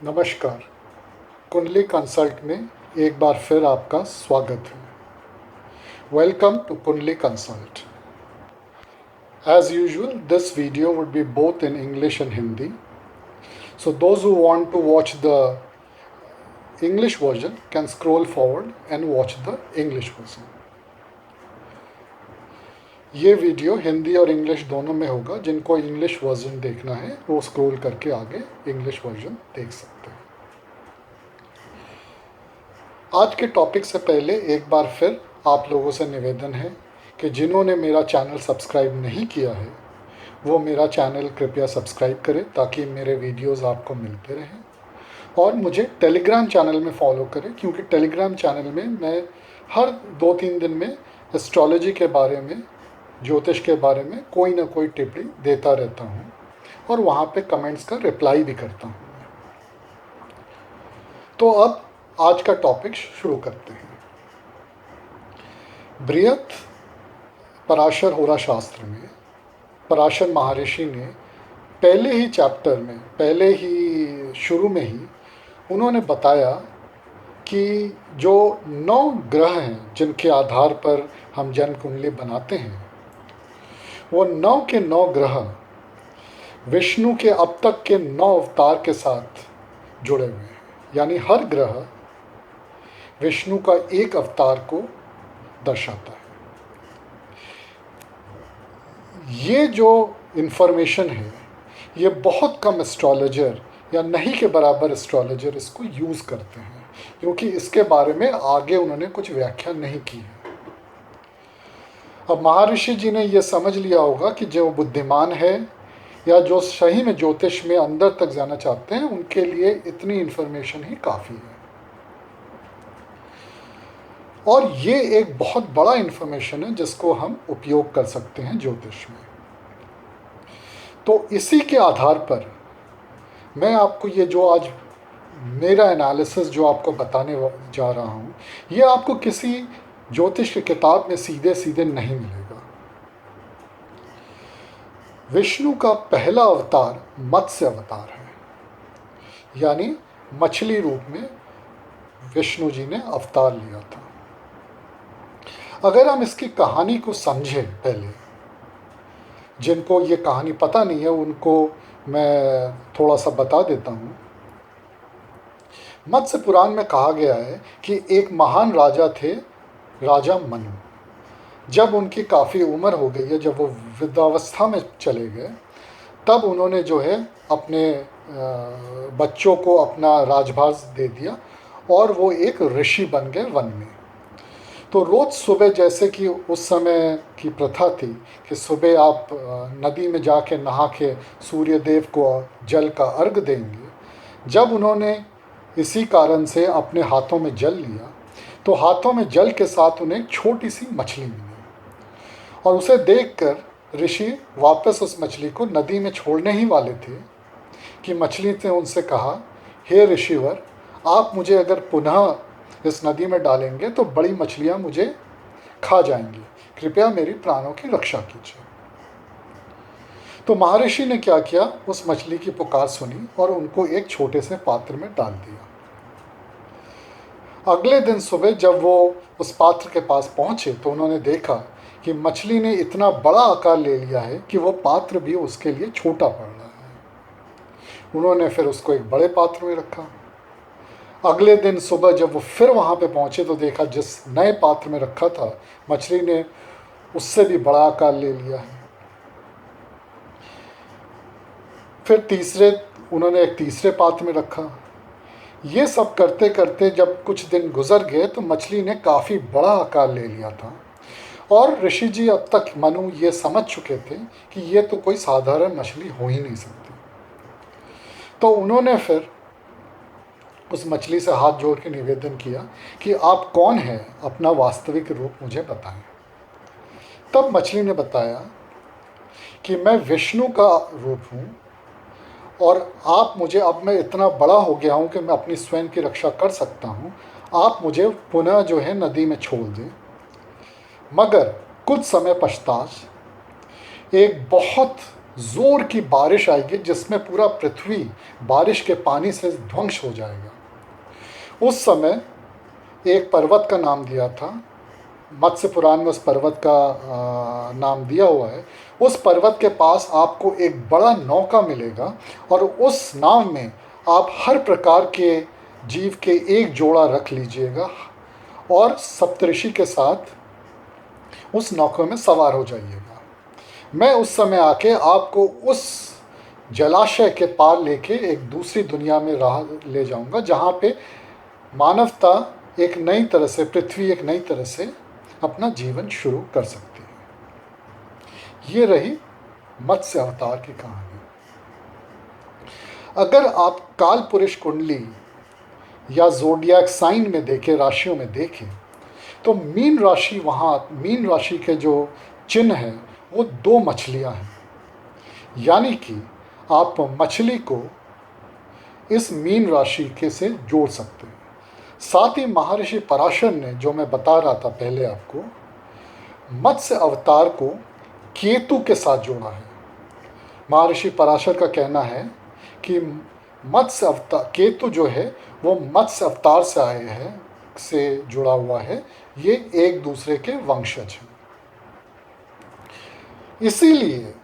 नमस्कार। कुंडली कंसल्ट में एक बार फिर आपका स्वागत है। वेलकम टू कुंडली consult. As usual, this video would be both in English and Hindi. So those who want to watch the English version can scroll forward and watch the English version. ये video Hindi और English दोनों में होगा। जिनको English version देखना है वो scroll करके आगे इंग्लिश वर्जन देख सकते हैं। आज के टॉपिक से पहले एक बार फिर आप लोगों से निवेदन है कि जिन्होंने मेरा चैनल सब्सक्राइब नहीं किया है वो मेरा चैनल कृपया सब्सक्राइब करें ताकि मेरे वीडियोस आपको मिलते रहें, और मुझे टेलीग्राम चैनल में फॉलो करें क्योंकि टेलीग्राम चैनल में मैं हर 2-3 दिन में एस्ट्रोलॉजी के बारे में, ज्योतिष के बारे में कोई ना कोई टिप्पणी देता रहता हूँ और वहाँ पे कमेंट्स का रिप्लाई भी करता हूँ। तो अब आज का टॉपिक शुरू करते हैं। बृहत पराशर होरा शास्त्र में पराशर महर्षि ने पहले ही चैप्टर में, पहले ही शुरू में ही उन्होंने बताया कि जो 9 ग्रह हैं जिनके आधार पर हम जन्म कुंडली बनाते हैं, वो 9 के 9 ग्रह विष्णु के अब तक के 9 अवतार के साथ जुड़े हुए हैं। यानी हर ग्रह विष्णु का एक अवतार को दर्शाता है। ये जो इन्फॉर्मेशन है ये बहुत कम एस्ट्रोलॉजर या नहीं के बराबर एस्ट्रोलॉजर इसको यूज़ करते हैं क्योंकि इसके बारे में आगे उन्होंने कुछ व्याख्या नहीं की है। अब महर्षि जी ने ये समझ लिया होगा कि जो बुद्धिमान है या जो सही में ज्योतिष में अंदर तक जाना चाहते हैं उनके लिए इतनी इन्फॉर्मेशन ही काफ़ी है। और ये एक बहुत बड़ा इन्फॉर्मेशन है जिसको हम उपयोग कर सकते हैं ज्योतिष में। तो इसी के आधार पर मैं आपको ये जो आज मेरा एनालिसिस जो आपको बताने जा रहा हूँ ये आपको किसी ज्योतिष की किताब में सीधे सीधे नहीं मिलेगा। विष्णु का पहला अवतार मत्स्य अवतार है, यानी मछली रूप में विष्णु जी ने अवतार लिया था। अगर हम इसकी कहानी को समझें, पहले जिनको ये कहानी पता नहीं है उनको मैं थोड़ा सा बता देता हूँ। मत्स्य पुराण में कहा गया है कि एक महान राजा थे, राजा मनु। जब उनकी काफ़ी उम्र हो गई है, जब वो वृद्धावस्था में चले गए, तब उन्होंने जो है अपने बच्चों को अपना राजभार दे दिया और वो एक ऋषि बन गए वन में। तो रोज़ सुबह, जैसे कि उस समय की प्रथा थी कि सुबह आप नदी में जाके नहा के सूर्य देव को जल का अर्घ देंगे। जब उन्होंने इसी कारण से अपने हाथों में जल लिया तो हाथों में जल के साथ उन्हें एक छोटी सी मछली मिली और उसे देखकर ऋषि वापस उस मछली को नदी में छोड़ने ही वाले थे कि मछली ने उनसे कहा, हे ऋषिवर, आप मुझे अगर पुनः इस नदी में डालेंगे तो बड़ी मछलियां मुझे खा जाएंगी, कृपया मेरी प्राणों की रक्षा कीजिए। तो महर्षि ने क्या किया, उस मछली की पुकार सुनी और उनको एक छोटे से पात्र में डाल दिया। अगले दिन सुबह जब वो उस पात्र के पास पहुंचे तो उन्होंने देखा कि मछली ने इतना बड़ा आकार ले लिया है कि वो पात्र भी उसके लिए छोटा पड़ रहा है। उन्होंने फिर उसको एक बड़े पात्र में रखा। अगले दिन सुबह जब वो फिर वहाँ पे पहुँचे तो देखा जिस नए पात्र में रखा था मछली ने उससे भी बड़ा आकार ले लिया है। फिर उन्होंने एक तीसरे पात्र में रखा। ये सब करते करते जब कुछ दिन गुजर गए तो मछली ने काफ़ी बड़ा आकार ले लिया था और ऋषि जी अब तक मनु ये समझ चुके थे कि ये तो कोई साधारण मछली हो ही नहीं सकती। तो उन्होंने फिर उस मछली से हाथ जोड़ के निवेदन किया कि आप कौन हैं, अपना वास्तविक रूप मुझे बताएं। तब मछली ने बताया कि मैं विष्णु का रूप हूँ और आप मुझे, अब मैं इतना बड़ा हो गया हूँ कि मैं अपनी स्वयं की रक्षा कर सकता हूँ, आप मुझे पुनः जो है नदी में छोड़ दें। मगर कुछ समय पश्चात एक बहुत ज़ोर की बारिश आएगी जिसमें पूरा पृथ्वी बारिश के पानी से ध्वंस हो जाएगा। उस समय एक पर्वत का नाम दिया था, मत्स्य पुराण में उस पर्वत का नाम दिया हुआ है। उस पर्वत के पास आपको एक बड़ा नौका मिलेगा और उस नाव में आप हर प्रकार के जीव के एक जोड़ा रख लीजिएगा और सप्तऋषि के साथ उस नौका में सवार हो जाइएगा। मैं उस समय आके आपको उस जलाशय के पार लेके एक दूसरी दुनिया में राह ले जाऊंगा, जहाँ पे मानवता एक नई तरह से, पृथ्वी एक नई तरह से अपना जीवन शुरू कर सकती है। ये रही मत्स्य अवतार की कहानी। अगर आप काल पुरुष कुंडली या ज़ोडिएक साइन में देखें, राशियों में देखें, तो मीन राशि, वहाँ मीन राशि के जो चिन्ह हैं वो 2 मछलियाँ हैं। यानी कि आप मछली को इस मीन राशि के से जोड़ सकते हैं। साथ ही महर्षि पराशर ने, जो मैं बता रहा था पहले आपको, मत्स्य अवतार को केतु के साथ जोड़ा है। महर्षि पराशर का कहना है कि मत्स्य अवतार, केतु जो है वो मत्स्य अवतार से आए हैं, से जुड़ा हुआ है, ये एक दूसरे के वंशज हैं। इसीलिए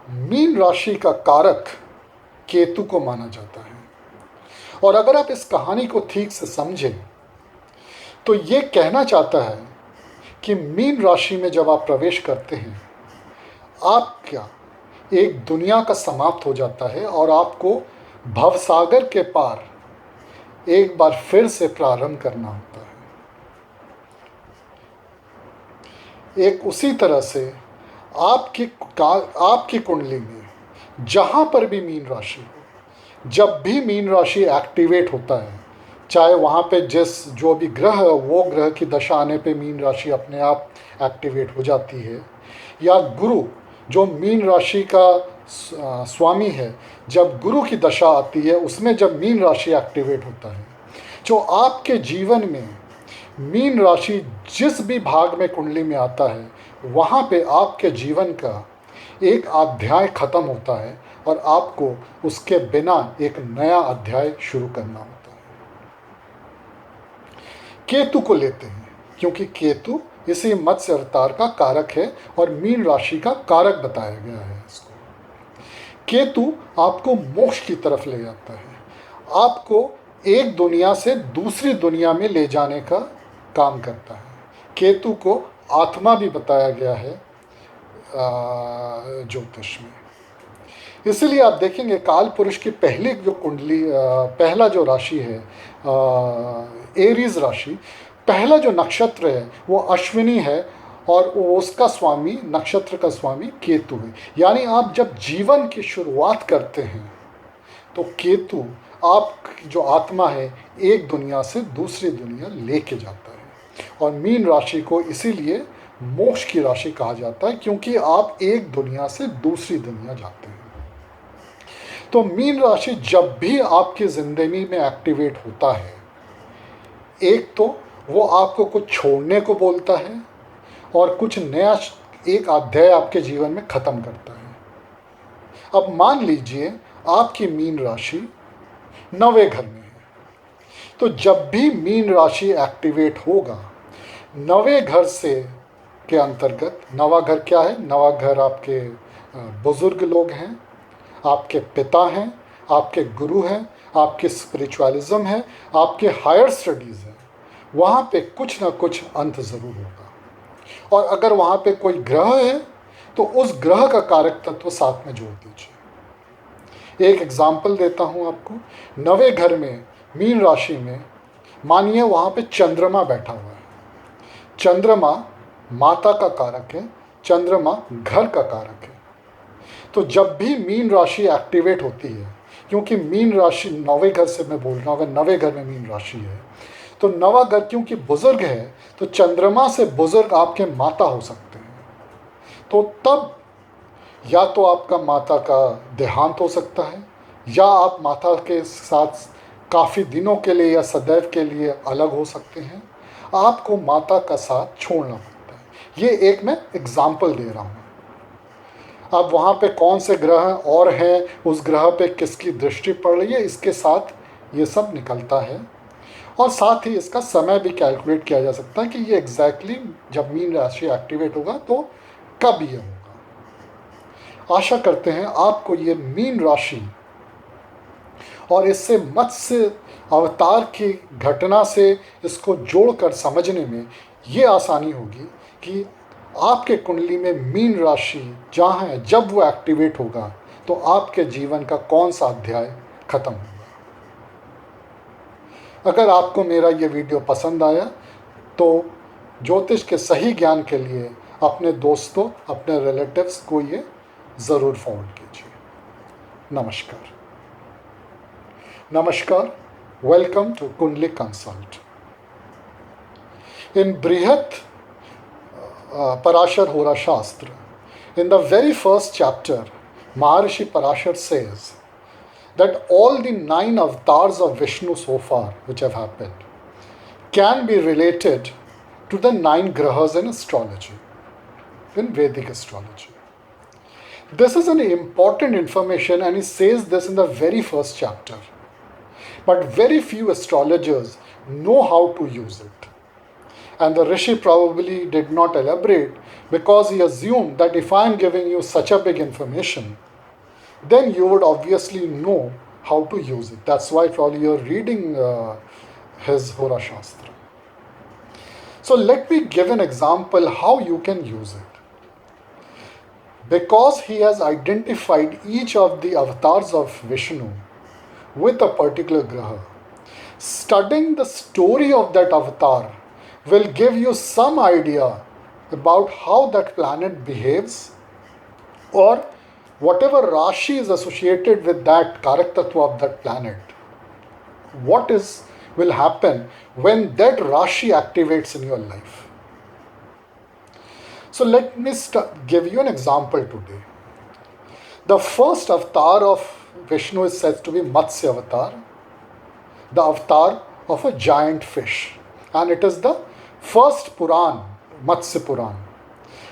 मीन राशि का कारक केतु को माना जाता है। और अगर आप इस कहानी को ठीक से समझें तो ये कहना चाहता है कि मीन राशि में जब आप प्रवेश करते हैं, आपका एक दुनिया का समाप्त हो जाता है और आपको भवसागर के पार एक बार फिर से प्रारंभ करना होता है। एक उसी तरह से आपकी कुंडली में जहाँ पर भी मीन राशि हो, जब भी मीन राशि एक्टिवेट होता है, चाहे वहाँ पे जो भी ग्रह है, वो ग्रह की दशा आने पे मीन राशि अपने आप एक्टिवेट हो जाती है, या गुरु जो मीन राशि का स्वामी है, जब गुरु की दशा आती है उसमें जब मीन राशि एक्टिवेट होता है, जो आपके जीवन में मीन राशि जिस भी भाग में कुंडली में आता है, वहाँ पे आपके जीवन का एक अध्याय ख़त्म होता है और आपको उसके बिना एक नया अध्याय शुरू करना होता है। केतु को लेते हैं क्योंकि केतु इसी मत्स्य अवतार का कारक है और मीन राशि का कारक बताया गया है इसको। केतु आपको मोक्ष की तरफ ले जाता है, आपको एक दुनिया से दूसरी दुनिया में ले जाने का काम करता है। केतु को आत्मा भी बताया गया है ज्योतिष में। इसलिए आप देखेंगे काल पुरुष की पहली जो कुंडली, पहला जो राशि है एरीज राशि, पहला जो नक्षत्र है वो अश्विनी है और उसका स्वामी, नक्षत्र का स्वामी केतु है। यानी आप जब जीवन की शुरुआत करते हैं तो केतु आप जो आत्मा है एक दुनिया से दूसरी दुनिया लेके जाता है। और मीन राशि को इसीलिए मोक्ष की राशि कहा जाता है क्योंकि आप एक दुनिया से दूसरी दुनिया जाते हैं। तो मीन राशि जब भी आपकी ज़िंदगी में एक्टिवेट होता है, एक तो वो आपको कुछ छोड़ने को बोलता है और कुछ नया एक अध्याय आपके जीवन में ख़त्म करता है। अब मान लीजिए आपकी मीन राशि 9वें घर में है, तो जब भी मीन राशि एक्टिवेट होगा, 9वें घर से के अंतर्गत, 9वां घर क्या है? 9वां घर आपके बुज़ुर्ग लोग हैं, आपके पिता हैं, आपके गुरु हैं, आपके स्पिरिचुअलिज्म है, आपके हायर स्टडीज़ हैं। वहाँ पे कुछ ना कुछ अंत ज़रूर होगा। और अगर वहाँ पे कोई ग्रह है तो उस ग्रह का कारक तत्व साथ में जोड़ दीजिए। एक एग्जाम्पल देता हूँ आपको। 9वें घर में मीन राशि में मानिए वहाँ पे चंद्रमा बैठा हुआ है। चंद्रमा माता का कारक है, चंद्रमा घर का कारक है। तो जब भी मीन राशि एक्टिवेट होती है, क्योंकि मीन राशि 9वें घर से मैं बोल रहा हूँ, अगर 9वें घर में मीन राशि है तो 9वां घर क्योंकि बुजुर्ग है तो चंद्रमा से बुजुर्ग आपके माता हो सकते हैं। तो तब या तो आपका माता का देहांत हो सकता है या आप माता के साथ काफ़ी दिनों के लिए या सदैव के लिए अलग हो सकते हैं। आपको माता का साथ छोड़ना पड़ता है। ये एक मैं एग्जाम्पल दे रहा हूँ। अब वहाँ पे कौन से ग्रह और हैं, उस ग्रह पे किसकी दृष्टि पड़ रही है, इसके साथ ये सब निकलता है। और साथ ही इसका समय भी कैलकुलेट किया जा सकता है कि ये एग्जैक्टली जब मीन राशि एक्टिवेट होगा तो कब ये होगा। आशा करते हैं आपको ये मीन राशि और इससे मत्स्य अवतार की घटना से इसको जोड़कर समझने में ये आसानी होगी कि आपके कुंडली में मीन राशि जहाँ है, जब वो एक्टिवेट होगा तो आपके जीवन का कौन सा अध्याय खत्म होगा। अगर आपको मेरा ये वीडियो पसंद आया तो ज्योतिष के सही ज्ञान के लिए अपने दोस्तों, अपने रिलेटिव्स को ये ज़रूर फॉरवर्ड कीजिए। नमस्कार। Namaskar, welcome to Kundli Consult. In Brihat Parashar Hora Shastra, in the very first chapter, Maharishi Parashar says that all the 9 avatars of Vishnu so far, which have happened, can be related to the 9 grahas in astrology, in Vedic astrology. This is an important information, and he says this in the very first chapter. But very few astrologers know how to use it. And the Rishi probably did not elaborate because he assumed that if I am giving you such a big information, then you would obviously know how to use it. That's why probably you're reading his Hora Shastra. So let me give an example how you can use it. Because he has identified each of the avatars of Vishnu with a particular graha, studying the story of that avatar will give you some idea about how that planet behaves, or whatever Rashi is associated with that Karaktatva of that planet. What will happen when that Rashi activates in your life? So let me give you an example today. The first avatar of Vishnu is said to be Matsya avatar, the avatar of a giant fish, and it is the first Puran, Matsya Puran.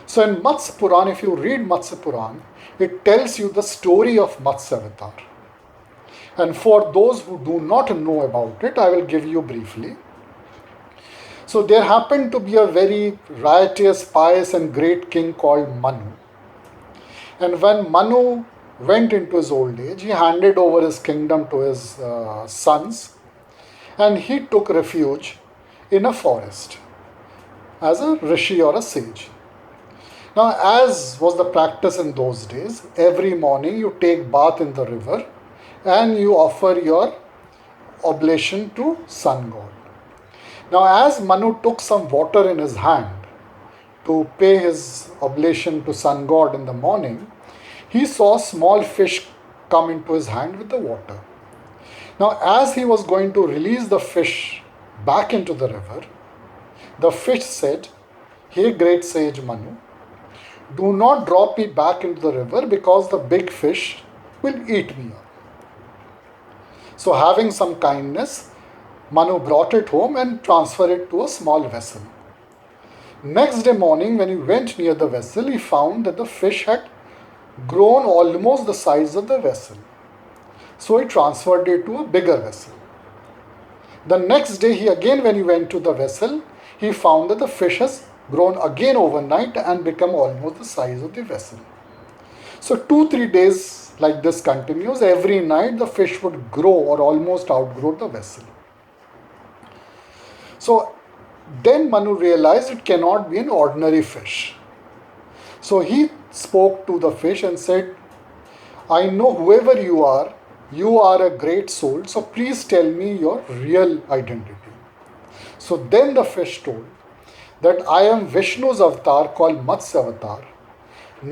So in Matsya Puran, if you read Matsya Puran, it tells you the story of Matsya avatar. And for those who do not know about it, I will give you briefly. So there happened to be a very riotous, pious and great king called Manu. And when Manu went into his old age, he handed over his kingdom to his sons, and he took refuge in a forest as a rishi or a sage. Now, as was the practice in those days, every morning you take bath in the river and you offer your oblation to sun god. Now, as Manu took some water in his hand to pay his oblation to sun god in the morning, he saw a small fish come into his hand with the water. Now, as he was going to release the fish back into the river, the fish said, "Hey, great sage Manu, do not drop me back into the river because the big fish will eat me up." So, having some kindness, Manu brought it home and transferred it to a small vessel. Next day morning, when he went near the vessel, he found that the fish had grown almost the size of the vessel. So he transferred it to a bigger vessel. The next day, when he went to the vessel, he found that the fish has grown again overnight and become almost the size of the vessel. So 2-3 days like this continues. Every night the fish would grow or almost outgrow the vessel. So then Manu realized it cannot be an ordinary fish. So he spoke to the fish and said, "I know whoever you are a great soul, so please tell me your real identity." So then the fish told that, "I am Vishnu's avatar called Matsya avatar.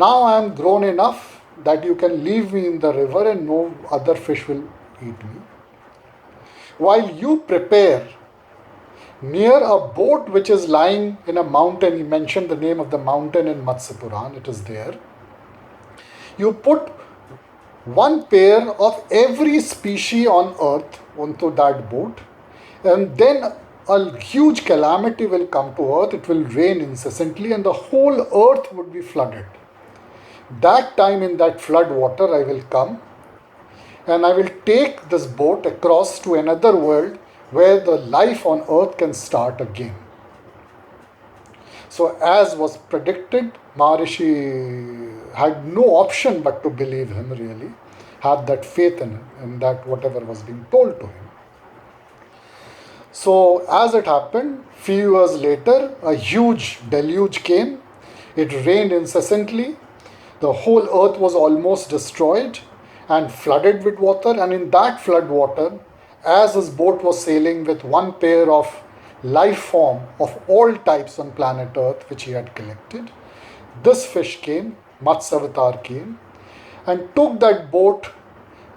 Now I am grown enough that you can leave me in the river and no other fish will eat me. While you prepare near a boat which is lying in a mountain," he mentioned the name of the mountain in Matsya Puran, it is there. "You put one pair of every species on earth onto that boat, and then a huge calamity will come to earth. It will rain incessantly and the whole earth would be flooded. That time in that flood water I will come, and I will take this boat across to another world where the life on earth can start again. So, as was predicted, Maharishi had no option but to believe him, really, have that faith in him, and that whatever was being told to him. So, as it happened, few years later, a huge deluge came. It rained incessantly. The whole earth was almost destroyed and flooded with water. And in that flood water, as his boat was sailing with one pair of life form of all types on planet Earth, which he had collected, this fish came, Matsavatar came, and took that boat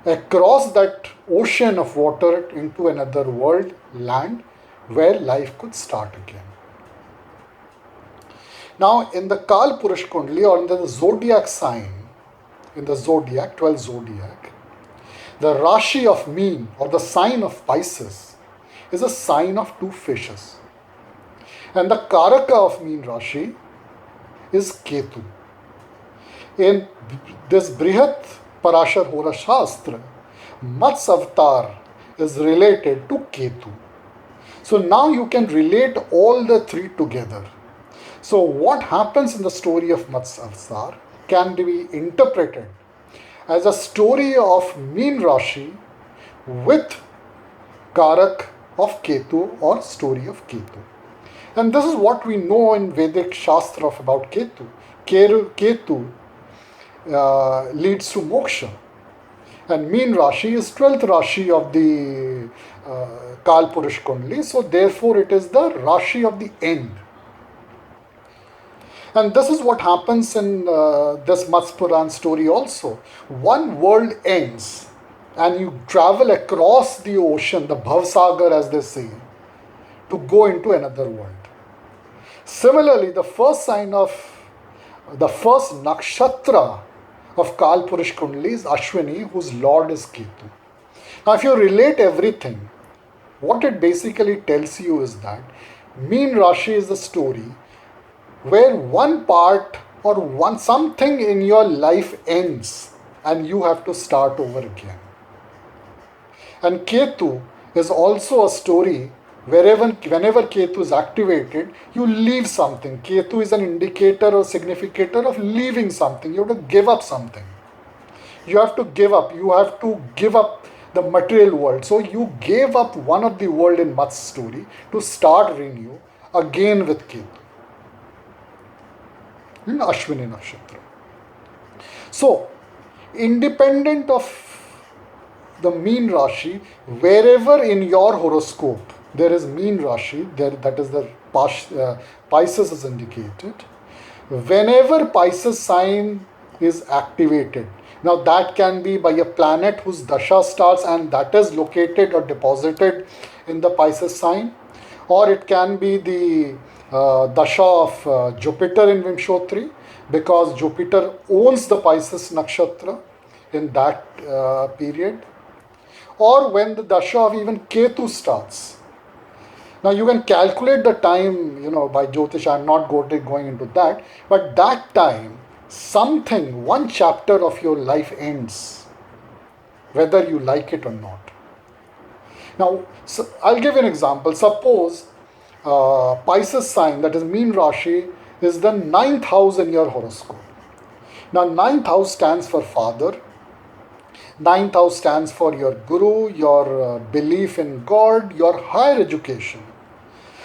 across that ocean of water into another world, land, where life could start again. Now, in the Kal Purush Kundli, or in the zodiac sign, in the zodiac, 12 zodiac, the Rashi of Meen, or the sign of Pisces, is a sign of two fishes. And the Karaka of Meen Rashi is Ketu. In this Brihat Parashar Hora Shastra, Matsya Avatar is related to Ketu. So now you can relate all the three together. So what happens in the story of Matsya Avatar can be interpreted as a story of Meen Rashi with Karak of Ketu, or story of Ketu. And this is what we know in Vedic Shastra about Ketu. Ketu leads to moksha. And Meen Rashi is 12th Rashi of the Kal Purush Kundli. So therefore it is the Rashi of the end. And this is what happens in this Matsya Puran story also. One world ends and you travel across the ocean, the Bhavsagar as they say, to go into another world. Similarly, the first nakshatra of Kal Purush Kundli is Ashwini, whose lord is Ketu. Now, if you relate everything, what it basically tells you is that Meen Rashi is a story where one part or something in your life ends and you have to start over again. And Ketu is also a story whenever Ketu is activated, you leave something. Ketu is an indicator or significator of leaving something. You have to give up something. You have to give up. You have to give up the material world. So you gave up one of the world in Matsya story to start renew again with Ketu in Ashwini Nakshatra. So, independent of the Meen Rashi, wherever in your horoscope there is Meen Rashi, that is the Pisces is indicated. Whenever Pisces sign is activated, now that can be by a planet whose dasha starts and that is located or deposited in the Pisces sign, or it can be the dasha of Jupiter in Vimshotri, because Jupiter owns the Pisces nakshatra in that period, or when the dasha of even Ketu starts. Now you can calculate the time, by Jyotish. I'm not going into that, but that time one chapter of your life ends, whether you like it or not. Now, I'll give you an example. Suppose Pisces sign, that is Meen Rashi, is the 9th house in your horoscope. Now, 9th house stands for father. 9th house stands for your guru, your belief in God, your higher education.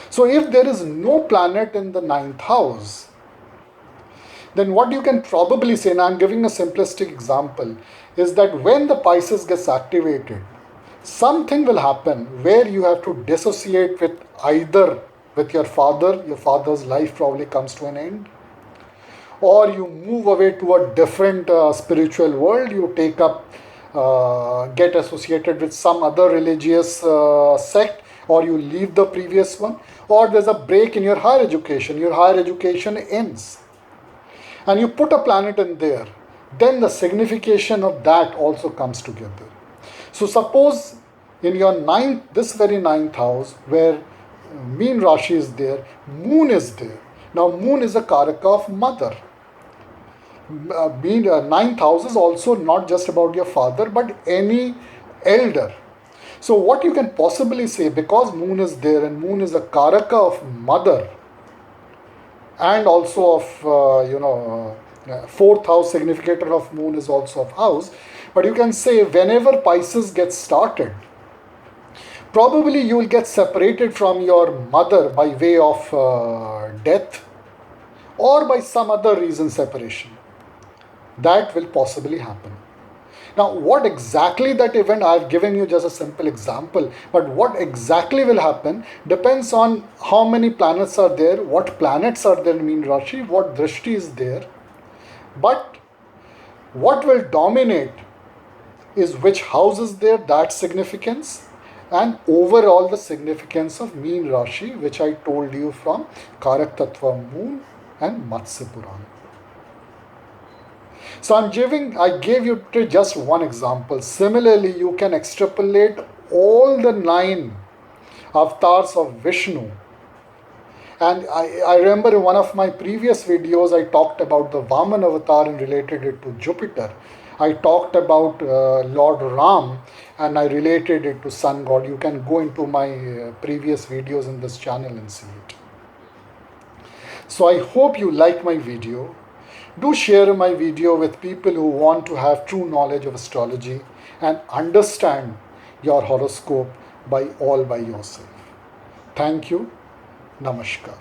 So, if there is no planet in the 9th house, then what you can probably say, and I'm giving a simplistic example, is that when the Pisces gets activated, something will happen where you have to dissociate with either with your father's life probably comes to an end, or you move away to a different spiritual world, you take up, get associated with some other religious sect, or you leave the previous one, or there's a break in your higher education ends, and you put a planet in there, then the signification of that also comes together. So suppose in your this very 9th house where Meen Rashi is there, Moon is there. Now Moon is a Karaka of mother. Ninth house is also not just about your father, but any elder. So what you can possibly say, because moon is there and moon is a karaka of mother and also of fourth house significator of moon is also of house, but you can say whenever Pisces gets started, probably you will get separated from your mother by way of death or by some other reason separation. That will possibly happen. Now, what exactly that event, I've given you just a simple example, but what exactly will happen depends on how many planets are there, what planets are there in Meen Rashi, what Drishti is there. But what will dominate is which house is there, that significance, and overall the significance of Meen Rashi, which I told you from Karak Tattva Moon and Matsya Purana. So I gave you just one example. Similarly, you can extrapolate all the 9 avatars of Vishnu. And I remember in one of my previous videos, I talked about the Vaman avatar and related it to Jupiter. I talked about Lord Ram and I related it to Sun God. You can go into my previous videos in this channel and see it. So I hope you like my video. Do share my video with people who want to have true knowledge of astrology and understand your horoscope by yourself. Thank you. Namaskar.